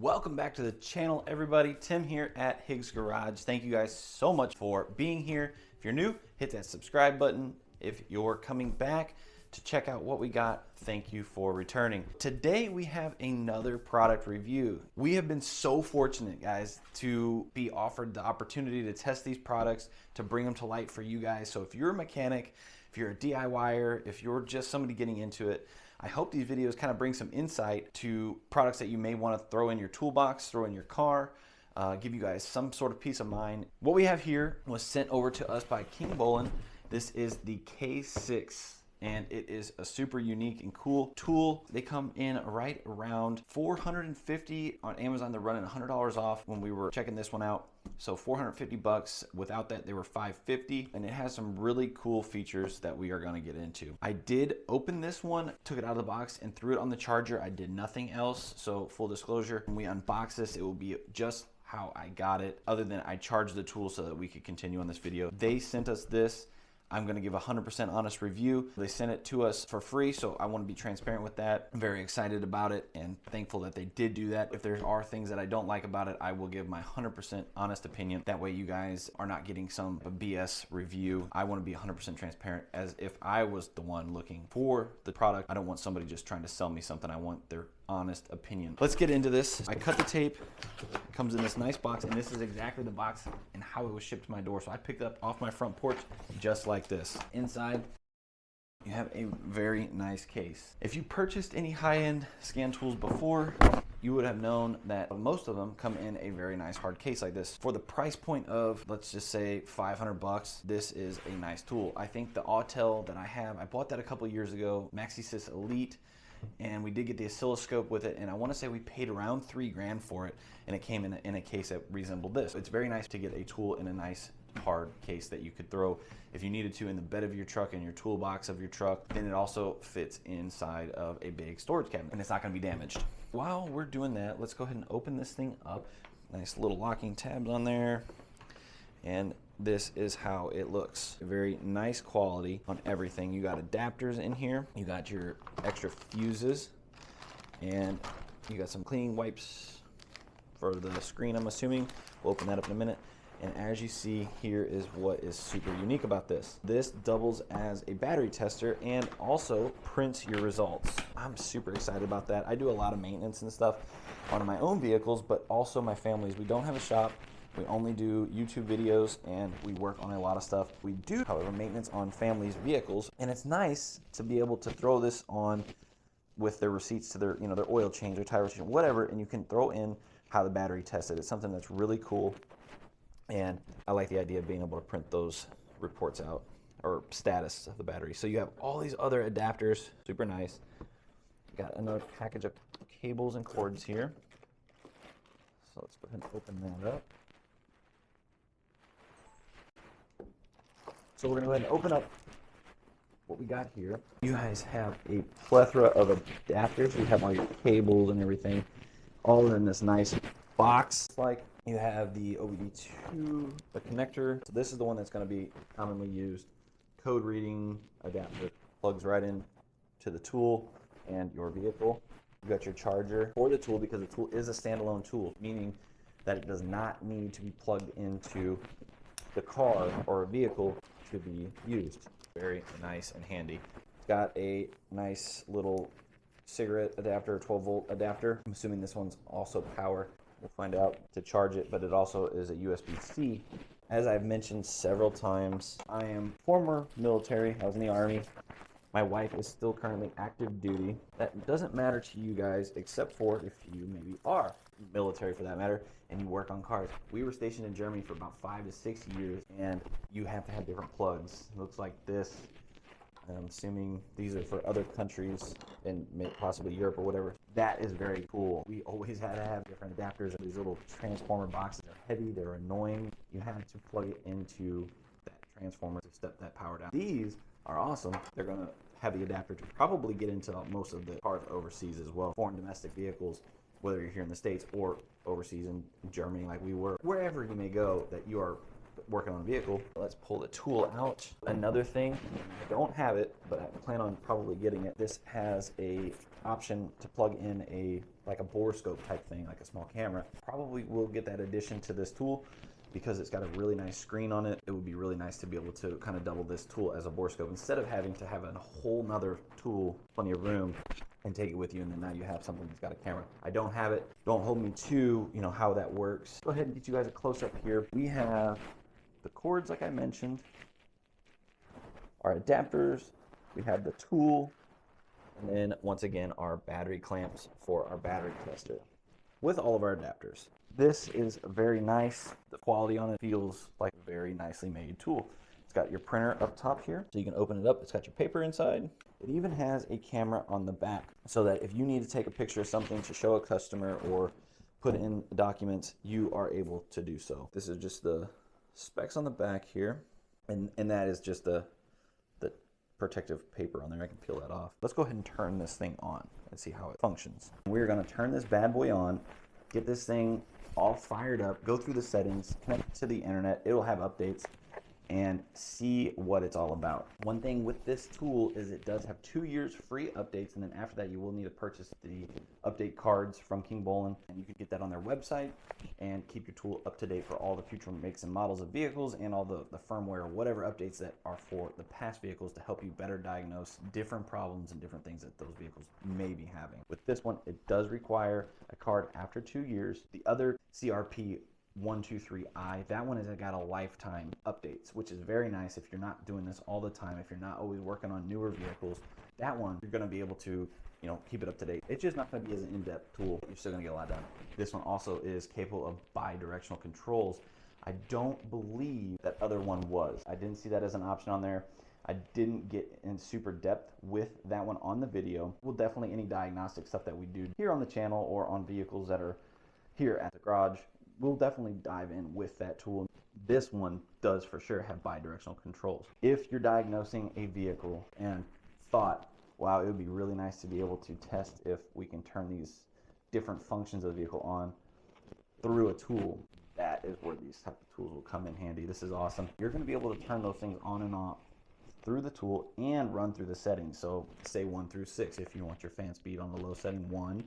Welcome back to the channel, everybody. Tim here at Higgs Garage. Thank you guys so much for being here. If you're new, hit that subscribe button. If you're coming back to check out what we got, thank you for returning. Today we have another product review. We have been so fortunate, guys, to be offered the opportunity to test these products, to bring them to light for you guys. So if you're a mechanic, if you're a DIYer, if you're just somebody getting into it, I hope these videos kind of bring some insight to products that you may want to throw in your toolbox, throw in your car, give you guys some sort of peace of mind. What we have here was sent over to us by Kingbolen. This is the K6, and it is a super unique and cool tool. They come in right around $450 on Amazon. They're running $100 off when we were checking this one out. So 450 bucks. Without that, they were $550, and it has some really cool features that we are going to get into. I did open this one, took it out of the box, and threw it on the charger. I did nothing else. So full disclosure, when we unbox this, it will be just how I got it, other than I charged the tool so that we could continue on this video. They sent us this. I'm going to give a 100% honest review. They sent it to us for free, so I want to be transparent with that. I'm very excited about it and thankful that they did do that. If there are things that I don't like about it, I will give my 100% honest opinion. That way you guys are not getting some BS review. I want to be 100% transparent, as if I was the one looking for the product. I don't want somebody just trying to sell me something. I want their honest opinion. Let's get into this. I cut the tape. It comes in this nice box, and this is exactly the box and how it was shipped to my door. So I picked it up off my front porch just like this. Inside, you have a very nice case. If you purchased any high-end scan tools before, you would have known that most of them come in a very nice hard case like this. For the price point of, let's just say 500 bucks, this is a nice tool. I think the Autel that I have, I bought that a couple years ago, MaxiSys Elite, and we did get the oscilloscope with it, and I want to say we paid around $3 grand for it, and it came in a case that resembled this. It's very nice to get a tool in a nice hard case that you could throw if you needed to in the bed of your truck, in your toolbox of your truck. Then it also fits inside of a big storage cabinet, and it's not going to be damaged. While we're doing that, let's go ahead and open this thing up. Nice little locking tabs on there, and this is how it looks. Very nice quality on everything. You got adapters in here, you got your extra fuses, and you got some cleaning wipes for the screen, I'm assuming. We'll open that up in a minute. And as you see, here is what is super unique about this. This doubles as a battery tester and also prints your results. I'm super excited about that. I do a lot of maintenance and stuff on my own vehicles, but also my family's. We don't have a shop. We only do YouTube videos, and we work on a lot of stuff. We do, however, maintenance on families' vehicles, and it's nice to be able to throw this on with their receipts to their, their oil change, their tire change, whatever, and you can throw in how the battery tested. It's something that's really cool, and I like the idea of being able to print those reports out, or status of the battery. So you have all these other adapters, super nice. Got another package of cables and cords here. So let's go ahead and open that up. So we're going to go ahead and open up what we got here. You guys have a plethora of adapters. You have all your cables and everything all in this nice box. Like, you have the OBD2, the connector. So this is the one that's going to be commonly used. Code reading adapter plugs right in to the tool and your vehicle. You got your charger for the tool, because the tool is a standalone tool, meaning that it does not need to be plugged into the car or a vehicle to be used. Very nice and handy. It's got a nice little cigarette adapter, 12-volt adapter. I'm assuming this one's also power. We'll find out to charge it, but it also is a USB-C. As I've mentioned several times, I am former military. I was in the Army. My wife is still currently active duty. That doesn't matter to you guys, except for if you maybe are military, for that matter, and you work on cars. We were stationed in Germany for about 5 to 6 years, and you have to have different plugs. It looks like this. I'm assuming these are for other countries and possibly Europe or whatever. That is very cool. We always had to have different adapters. These little transformer boxes are heavy, they're annoying. You have to plug it into that transformer to step that power down. These are awesome. They're going to have the adapter to probably get into most of the cars overseas as well. Foreign domestic vehicles, whether you're here in the States or overseas in Germany like we were. Wherever you may go that you are working on a vehicle. Let's pull the tool out. Another thing, I don't have it, but I plan on probably getting it. This has a option to plug in like a borescope type thing, like a small camera. Probably will get that addition to this tool because it's got a really nice screen on it. It would be really nice to be able to kind of double this tool as a borescope instead of having to have a whole nother tool, plenty of room, and take it with you, and then now you have something that's got a camera. I don't have it. Don't hold me to, you know, how that works. Go ahead and get you guys a close up here. We have the cords, like I mentioned, our adapters, we have the tool, and then once again, our battery clamps for our battery tester with all of our adapters. This is very nice. The quality on it feels like a very nicely made tool. It's got your printer up top here, so you can open it up. It's got your paper inside. It even has a camera on the back, so that if you need to take a picture of something to show a customer or put in documents, you are able to do so. This is just the specs on the back here, and that is just the protective paper on there. I can peel that off. Let's go ahead and turn this thing on and see how it functions. We're gonna turn this bad boy on, get this thing all fired up, go through the settings, connect it to the internet. It'll have updates, and see what it's all about. One thing with this tool is it does have 2 years free updates, and then after that you will need to purchase the update cards from Kingbolen, and you can get that on their website and keep your tool up to date for all the future makes and models of vehicles and all the firmware or whatever updates that are for the past vehicles to help you better diagnose different problems and different things that those vehicles may be having. With this one, it does require a card after 2 years. The other CRP 123i, that one has got a lifetime updates, which is very nice if you're not doing this all the time, if you're not always working on newer vehicles. That one, you're going to be able to, you know, keep it up to date. It's just not going to be as an in-depth tool. You're still going to get a lot done. This one also is capable of bi-directional controls. I don't believe that other one was. I didn't see that as an option on there. I didn't get in super depth with that one on the video. Well, definitely any diagnostic stuff that we do here on the channel or on vehicles that are here at the garage, we'll definitely dive in with that tool. This one does for sure have bi-directional controls. If you're diagnosing a vehicle and thought, wow, it would be really nice to be able to test if we can turn these different functions of the vehicle on through a tool, that is where these type of tools will come in handy. This is awesome. You're going to be able to turn those things on and off through the tool and run through the settings. So say 1 through 6, if you want your fan speed on the low setting 1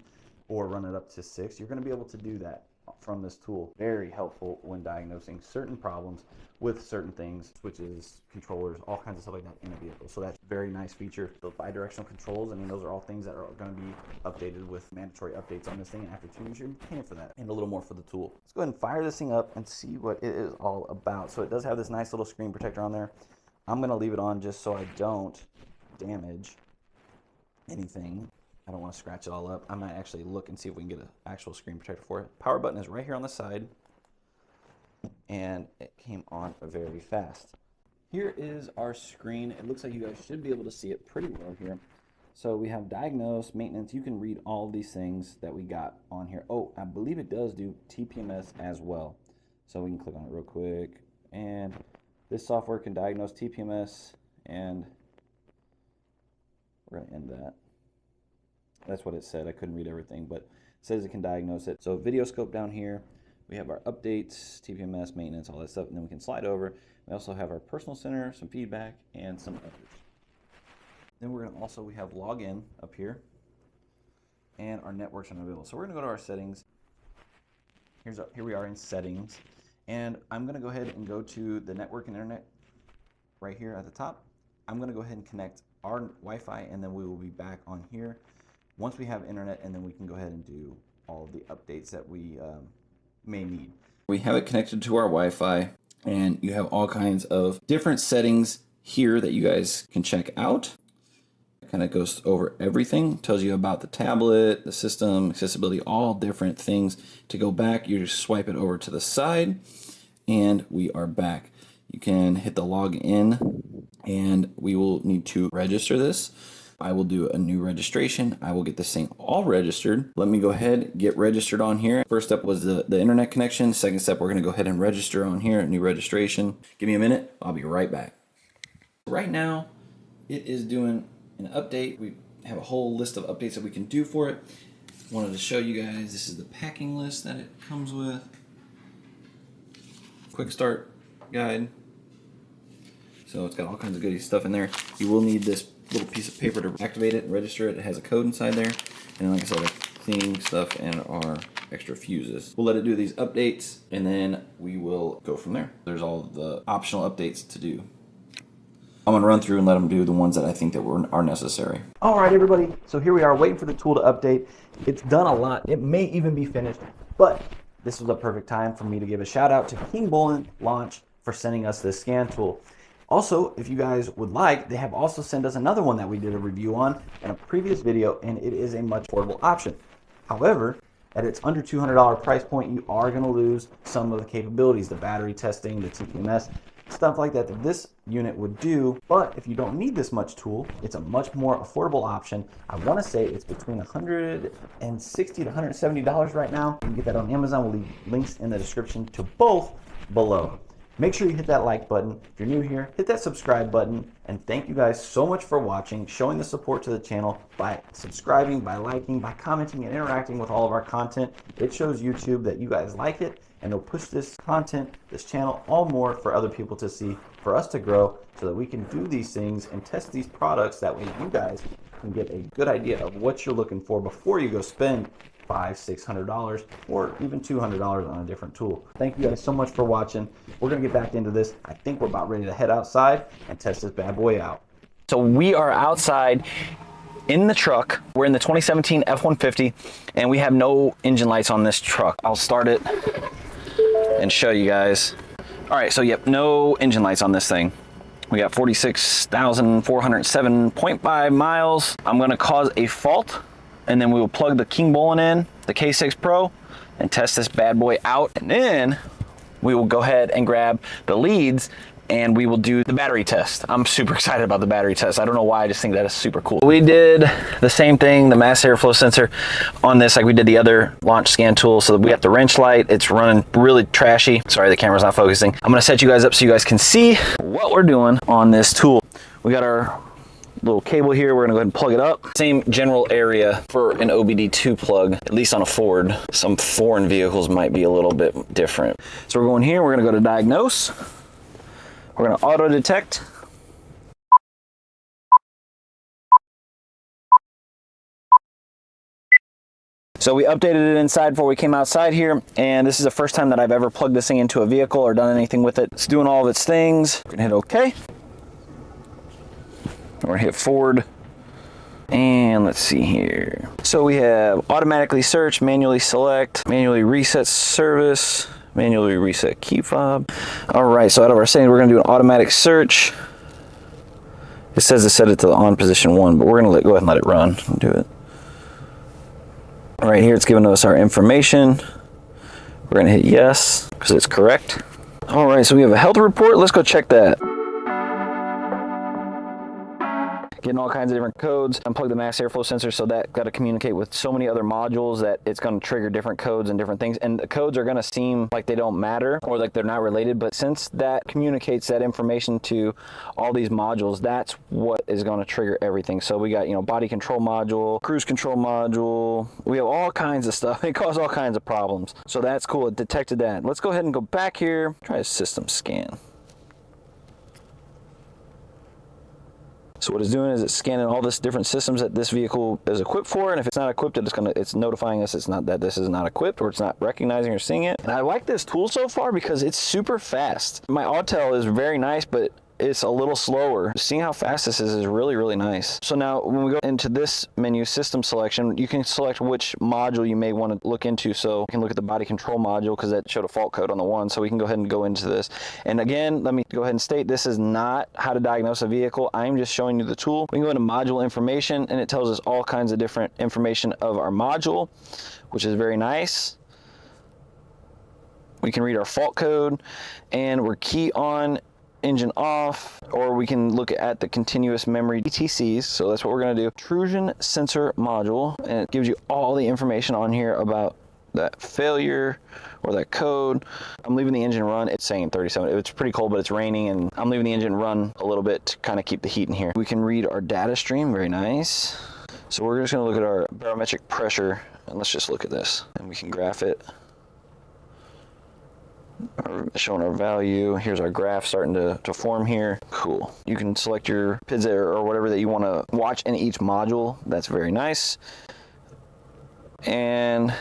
or run it up to 6, you're going to be able to do that from this tool. Very helpful when diagnosing certain problems with certain things, switches, controllers, all kinds of stuff like that in a vehicle. So that's a very nice feature. The bi-directional controls, I mean, those are all things that are going to be updated with mandatory updates on this thing. After 2 years, you're paying for that and a little more for the tool. Let's go ahead and fire this thing up and see what it is all about. So it does have this nice little screen protector on there. I'm going to leave it on just so I don't damage anything. I don't want to scratch it all up. I might actually look and see if we can get an actual screen protector for it. Power button is right here on the side, and it came on very fast. Here is our screen. It looks like you guys should be able to see it pretty well here. So we have diagnose, maintenance. You can read all of these things that we got on here. Oh, I believe it does do TPMS as well. So we can click on it real quick, and this software can diagnose TPMS, and we're going to end that. That's what it said. I couldn't read everything, but it says it can diagnose it. So video scope down here. We have our updates, TPMS, maintenance, all that stuff, and then we can slide over. We also have our personal center, some feedback, and some others. Then we're gonna we have login up here, and our networks are available. So we're gonna go to our settings. Here we are in settings, and I'm gonna go ahead and go to the network and internet right here at the top. I'm gonna go ahead and connect our Wi-Fi, and then we will be back on here once we have internet, and then we can go ahead and do all of the updates that we may need. We have it connected to our Wi-Fi, and you have all kinds of different settings here that you guys can check out. It kind of goes over everything, tells you about the tablet, the system, accessibility, all different things. To go back, you just swipe it over to the side, and we are back. You can hit the log in, and we will need to register this. I will do a new registration. I will get this thing all registered. Let me go ahead, get registered on here. First step was the internet connection. Second step, we're gonna go ahead and register on here, new registration. Give me a minute, I'll be right back. Right now, it is doing an update. We have a whole list of updates that we can do for it. Wanted to show you guys, this is the packing list that it comes with. Quick start, guide. So it's got all kinds of goody stuff in there. You will need this little piece of paper to activate it and register it. It has a code inside there. And then, like I said, cleaning stuff and our extra fuses. We'll let it do these updates and then we will go from there. There's all the optional updates to do. I'm gonna run through and let them do the ones that I think that are necessary. All right, everybody. So here we are waiting for the tool to update. It's done a lot. It may even be finished, but this was a perfect time for me to give a shout out to Kingbolen Launch for sending us this scan tool. Also, if you guys would like, they have also sent us another one that we did a review on in a previous video, and it is a much affordable option. However, at its under $200 price point, you are going to lose some of the capabilities, the battery testing, the TPMS, stuff like that this unit would do. But if you don't need this much tool, it's a much more affordable option. I want to say it's between $160 to $170 right now. You can get that on Amazon. We'll leave links in the description to both below. Make sure you hit that like button. If you're new here, hit that subscribe button. And thank you guys so much for watching, showing the support to the channel by subscribing, by liking, by commenting, and interacting with all of our content. It shows YouTube that you guys like it, and it'll push this content, this channel, all more for other people to see, for us to grow, so that we can do these things and test these products. That way you guys can get a good idea of what you're looking for before you go spend $500-$600 or even $200 on a different tool. Thank you guys so much for watching. We're gonna get back into this. I think we're about ready to head outside and test this bad boy out. So we are outside in the truck. We're in the 2017 F-150 and we have no engine lights on this truck. I'll start it and show you guys. All right, so yep, no engine lights on this thing. We got 46,407.5 miles. I'm gonna cause a fault, and then we will plug the Kingbolen in, the K6 Pro, and test this bad boy out. And then we will go ahead and grab the leads and we will do the battery test. I'm super excited about the battery test. I don't know why, I just think that is super cool. We did the same thing, the mass airflow sensor on this, like we did the other launch scan tool. So we got the wrench light. It's running really trashy. Sorry, the camera's not focusing. I'm gonna set you guys up so you guys can see what we're doing on this tool. We got our little cable here. We're gonna go ahead and plug it up. Same general area for an OBD2 plug, at least on a Ford. Some foreign vehicles might be a little bit different. So we're going here, we're gonna go to diagnose. We're gonna auto detect. So we updated it inside before we came outside here, and this is the first time that I've ever plugged this thing into a vehicle or done anything with it. It's doing all of its things. We're gonna hit OK. We're gonna hit forward, and let's see here. So we have automatically search, manually select, manually reset service, manually reset key fob. All right, so out of our settings, we're gonna do an automatic search. It says to set it to the on position 1, but we're gonna go ahead and let it run. We'll do it. All right, here it's giving us our information. We're gonna hit yes, because it's correct. All right, so we have a health report. Let's go check that. Getting all kinds of different codes. Unplug the mass airflow sensor, so that got to communicate with so many other modules that it's going to trigger different codes and different things. And the codes are going to seem like they don't matter or like they're not related, but since that communicates that information to all these modules, that's what is going to trigger everything. So we got, you know, body control module, cruise control module. We have all kinds of stuff. It causes all kinds of problems. So that's cool. It detected that. Let's go ahead and go back here. Try a system scan. So what it's doing is it's scanning all this different systems that this vehicle is equipped for, and if it's not equipped, it's notifying us it's not, that this is not equipped, or it's not recognizing or seeing it. And I like this tool so far because it's super fast. My Autel is very nice, but it's a little slower. Seeing how fast this is really, really nice. So now when we go into this menu, system selection, you can select which module you may want to look into. So you can look at the body control module because that showed a fault code on the one. So we can go ahead and go into this. And again, let me go ahead and state this is not how to diagnose a vehicle. I'm just showing you the tool. We can go into module information, and it tells us all kinds of different information of our module, which is very nice. We can read our fault code, and we're key on, engine off, or we can look at the continuous memory ETCs. So that's what we're going to do. Intrusion sensor module, and it gives you all the information on here about that failure or that code. I'm leaving the engine run. It's saying 37. It's pretty cold, but it's raining, and I'm leaving the engine run a little bit to kind of keep the heat in here. We can read our data stream. Very nice. So we're just going to look at our barometric pressure, and let's just look at this, and we can graph it. Showing our value. Here's our graph starting to form here. Cool. You can select your PIDs or whatever that you want to watch in each module. That's very nice. And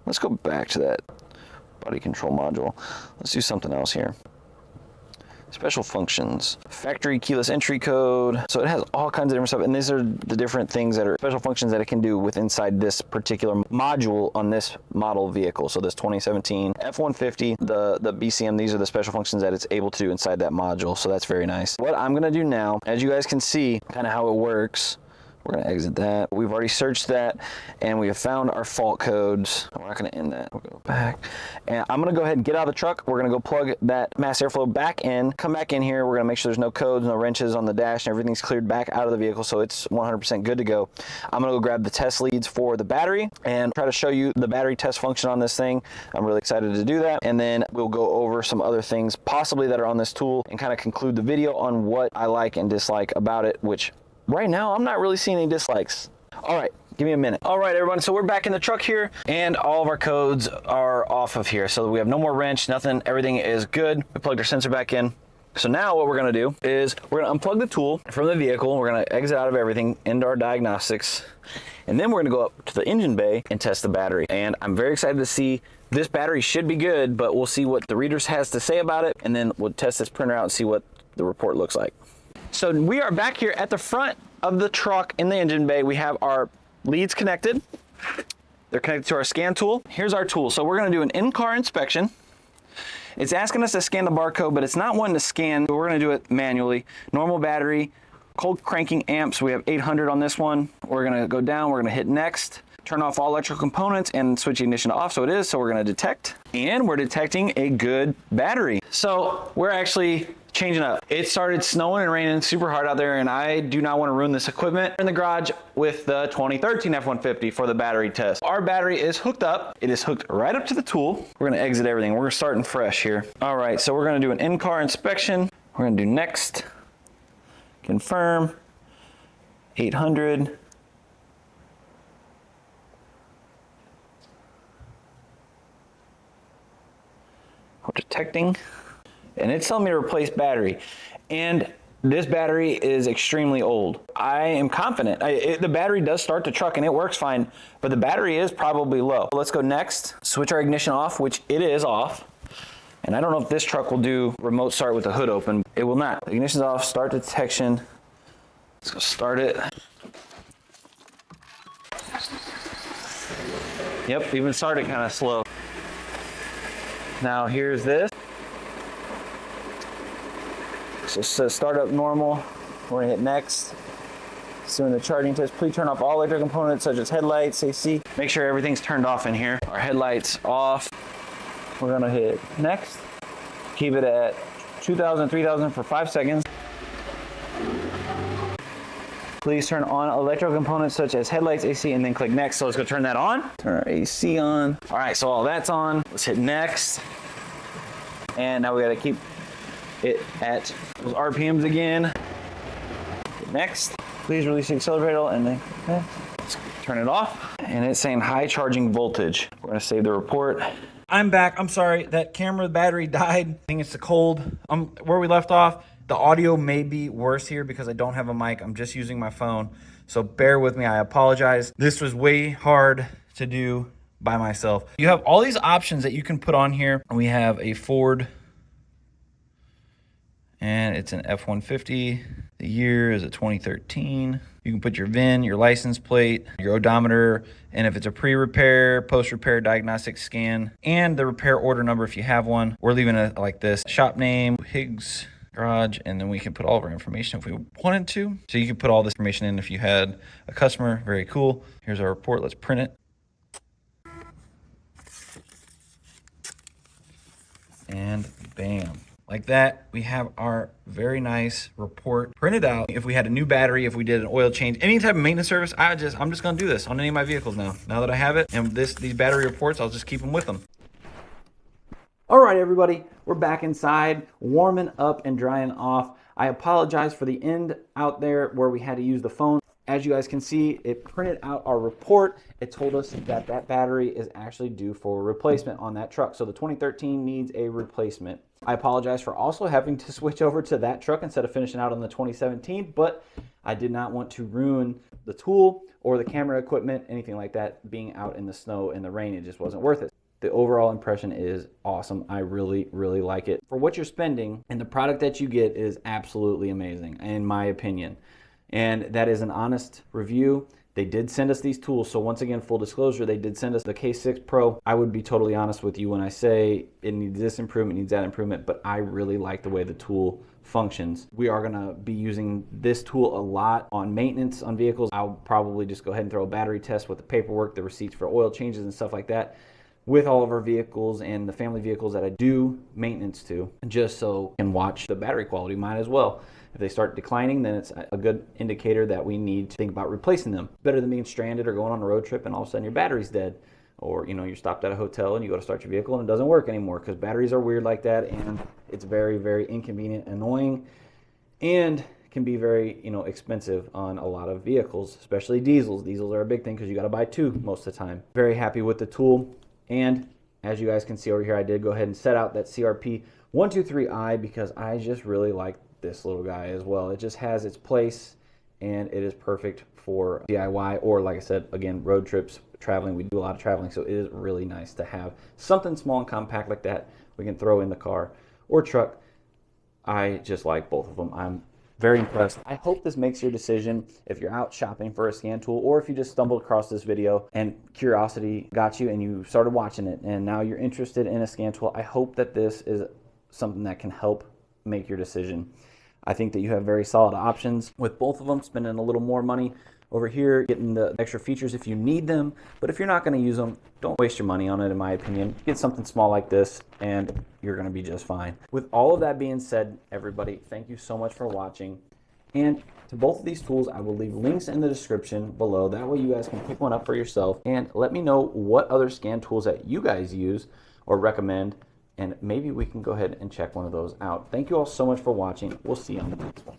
let's go back to that body control module. Let's do something else here. Special functions, factory keyless entry code. So it has all kinds of different stuff, and these are the different things that are special functions that it can do with inside this particular module on this model vehicle. So this 2017 F-150, the BCM, these are the special functions that it's able to do inside that module. So that's very nice. What I'm gonna do now, as you guys can see kind of how it works, we're gonna exit that. We've already searched that and we have found our fault codes. We're not gonna end that. We'll go back. And I'm gonna go ahead and get out of the truck. We're gonna go plug that mass airflow back in, come back in here. We're gonna make sure there's no codes, no wrenches on the dash, and everything's cleared back out of the vehicle so it's 100% good to go. I'm gonna go grab the test leads for the battery and try to show you the battery test function on this thing. I'm really excited to do that. And then we'll go over some other things possibly that are on this tool and kind of conclude the video on what I like and dislike about it, which right now, I'm not really seeing any dislikes. All right, give me a minute. All right, everyone, so we're back in the truck here, and all of our codes are off of here. So we have no more wrench, nothing, everything is good. We plugged our sensor back in. So now what we're gonna do is we're gonna unplug the tool from the vehicle. We're gonna exit out of everything into our diagnostics, and then we're gonna go up to the engine bay and test the battery. And I'm very excited to see this battery should be good, but we'll see what the readers has to say about it, and then we'll test this printer out and see what the report looks like. So we are back here at the front of the truck in the engine bay. We have our leads connected. They're connected to our scan tool. Here's our tool. So we're gonna do an in-car inspection. It's asking us to scan the barcode, but it's not one to scan. We're gonna do it manually. Normal battery, cold cranking amps. We have 800 on this one. We're gonna go down, we're gonna hit next. Turn off all electrical components and switch the ignition off, so it is. So we're gonna detect, and we're detecting a good battery. So we're actually changing up. It started snowing and raining super hard out there, and I do not want to ruin this equipment. We're in the garage with the 2013 F-150 for the battery test. Our battery is hooked up. It is hooked right up to the tool. We're gonna exit everything. We're starting fresh here. All right, so we're gonna do an in-car inspection. We're gonna do next, confirm, 800. We're detecting, and it's telling me to replace battery, and this battery is extremely old. I am confident. The battery does start the truck and it works fine, but the battery is probably low. Let's go next. Switch our ignition off, which it is off. And I don't know if this truck will do remote start with the hood open. It will not. The ignition's off, start detection. Let's go start it. Yep, even started kind of slow. Now here's this. So it says start up normal. We're gonna hit next. It's doing the charging test. Please turn off all electric components such as headlights, AC. Make sure everything's turned off in here. Our headlights off. We're gonna hit next. Keep it at 2,000, 3,000 for 5 seconds. Please turn on electrical components such as headlights, AC, and then click next. So let's go turn that on. Turn our AC on. All right, so all that's on. Let's hit next. And now we gotta keep it at those RPMs again. Hit next. Please release the accelerator and then let's turn it off. And it's saying high charging voltage. We're gonna save the report. I'm back. I'm sorry, that camera battery died. I think it's the cold. Where we left off, the audio may be worse here because I don't have a mic. I'm just using my phone. So bear with me, I apologize. This was way hard to do by myself. You have all these options that you can put on here. We have a Ford, and it's an F-150. The year is a 2013. You can put your VIN, your license plate, your odometer, and if it's a pre-repair, post-repair diagnostic scan, and the repair order number if you have one. We're leaving it like this. Shop name, Higgs Garage, and then we can put all of our information if we wanted to. So you can put all this information in if you had a customer. Very cool. Here's our report. Let's print it. And bam. Like that, we have our very nice report printed out. If we had a new battery, if we did an oil change, any type of maintenance service, I'm just gonna do this on any of my vehicles now. Now that I have it, and these battery reports, I'll just keep them with them. All right, everybody, we're back inside, warming up and drying off. I apologize for the end out there where we had to use the phone. As you guys can see, it printed out our report. It told us that that battery is actually due for replacement on that truck. So the 2013 needs a replacement. I apologize for also having to switch over to that truck instead of finishing out on the 2017, but I did not want to ruin the tool or the camera equipment, anything like that, being out in the snow and the rain. It just wasn't worth it. The overall impression is awesome. I really, really like it. For what you're spending, and the product that you get is absolutely amazing, in my opinion. And that is an honest review. They did send us these tools. So once again, full disclosure, they did send us the K6 Pro. I would be totally honest with you when I say it needs this improvement, needs that improvement, but I really like the way the tool functions. We are gonna be using this tool a lot on maintenance on vehicles. I'll probably just go ahead and throw a battery test with the paperwork, the receipts for oil changes and stuff like that with all of our vehicles and the family vehicles that I do maintenance to, just so I can watch the battery quality. Might as well. If they start declining, then it's a good indicator that we need to think about replacing them. Better than being stranded or going on a road trip and all of a sudden your battery's dead. Or you're stopped at a hotel and you go to start your vehicle and it doesn't work anymore, because batteries are weird like that, and it's very, very inconvenient, annoying, and can be very expensive on a lot of vehicles, especially diesels. Diesels are a big thing because you got to buy two most of the time. Very happy with the tool. And as you guys can see over here, I did go ahead and set out that CRP 123i because I just really like this little guy as well. It just has its place and it is perfect for DIY or, like I said, again, road trips, traveling. We do a lot of traveling, so it is really nice to have something small and compact like that we can throw in the car or truck. I just like both of them. I'm very impressed. I hope this makes your decision if you're out shopping for a scan tool, or if you just stumbled across this video and curiosity got you and you started watching it and now you're interested in a scan tool. I hope that this is something that can help make your decision. I think that you have very solid options with both of them, spending a little more money over here, getting the extra features if you need them. But if you're not going to use them, don't waste your money on it, in my opinion. Get something small like this and you're going to be just fine. With all of that being said, everybody, thank you so much for watching. And to both of these tools, I will leave links in the description below. That way you guys can pick one up for yourself and let me know what other scan tools that you guys use or recommend, and maybe we can go ahead and check one of those out. Thank you all so much for watching. We'll see you on the next one.